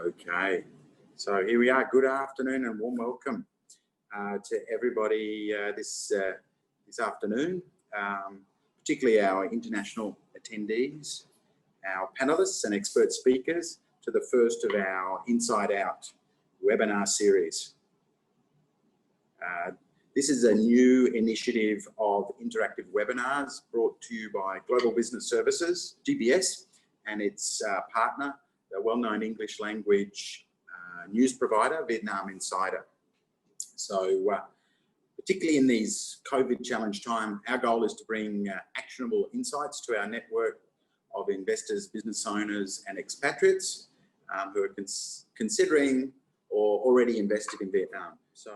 Okay, so here we are. Good afternoon and warm welcome to everybody this afternoon, particularly our international attendees, our panelists and expert speakers to the first of our Inside Out webinar series. This is a new initiative of interactive webinars brought to you by Global Business Services, GBS, and its partner, the well-known English language news provider, Vietnam Insider. So particularly in these COVID challenge time, our goal is to bring actionable insights to our network of investors, business owners and expatriates who are considering or already invested in Vietnam. So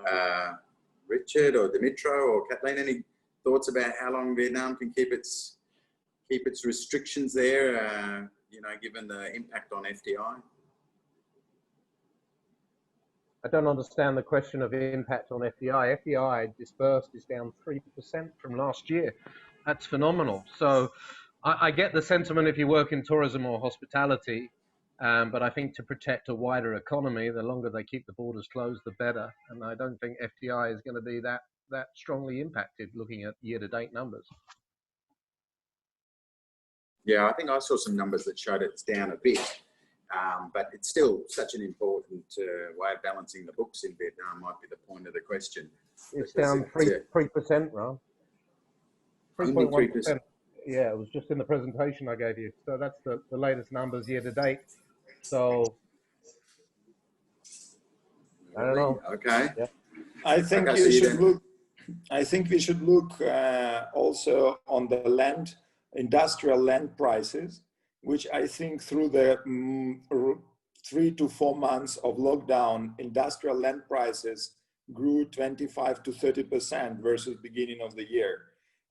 Richard or Dmytro or Kathleen, any thoughts about how long Vietnam can keep its restrictions there, you know, given the impact on FDI? I don't understand the question of impact on FDI. FDI dispersed is down 3% from last year. That's phenomenal. So I get the sentiment if you work in tourism or hospitality, but I think to protect a wider economy, the longer they keep the borders closed, the better. And I don't think FDI is going to be that strongly impacted looking at year-to-date numbers. Yeah, I think I saw some numbers that showed it's down a bit, but it's still such an important way of balancing the books in Vietnam might be the point of the question. It's down 3%, Ron. 3.1%. Yeah, it was just in the presentation I gave you. So that's the latest numbers year to date. So I don't know. Okay. Yeah. I think you should look. I think we should look also on the industrial land prices, which I think through the 3 to 4 months of lockdown, industrial land prices grew 25 to 30% versus beginning of the year.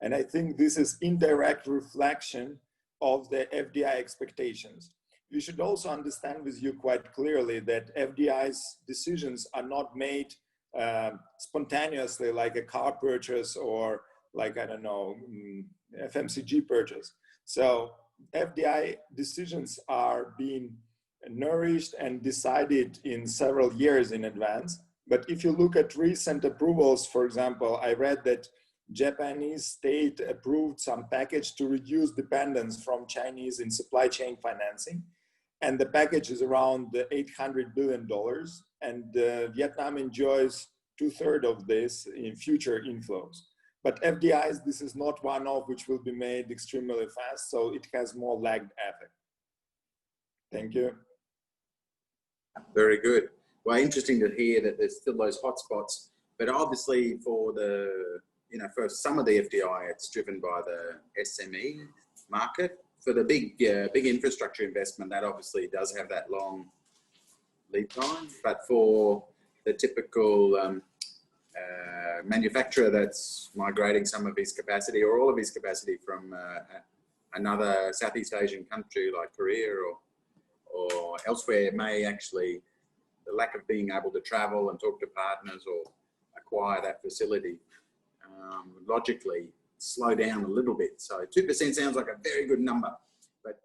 And I think this is indirect reflection of the FDI expectations. You should also understand with you quite clearly that FDI's decisions are not made spontaneously, like a car purchase or like, I don't know, FMCG purchase. So FDI decisions are being nourished and decided in several years in advance. But if you look at recent approvals, for example, I read that Japanese state approved some package to reduce dependence from Chinese in supply chain financing. And the package is around $800 billion. And Vietnam enjoys 2/3 of this in future inflows. But FDIs, this is not one-off, which will be made extremely fast. So it has more lagged effect. Thank you. Very good. Well, interesting to hear that there's still those hotspots, but obviously for the, you know, for some of the FDI, it's driven by the SME market. For the big infrastructure investment, that obviously does have that long lead time. But for the typical manufacturer that's migrating some of his capacity or all of his capacity from another Southeast Asian country like Korea or elsewhere, it may actually, the lack of being able to travel and talk to partners or acquire that facility logically slow down a little bit. So 2% sounds like a very good number, but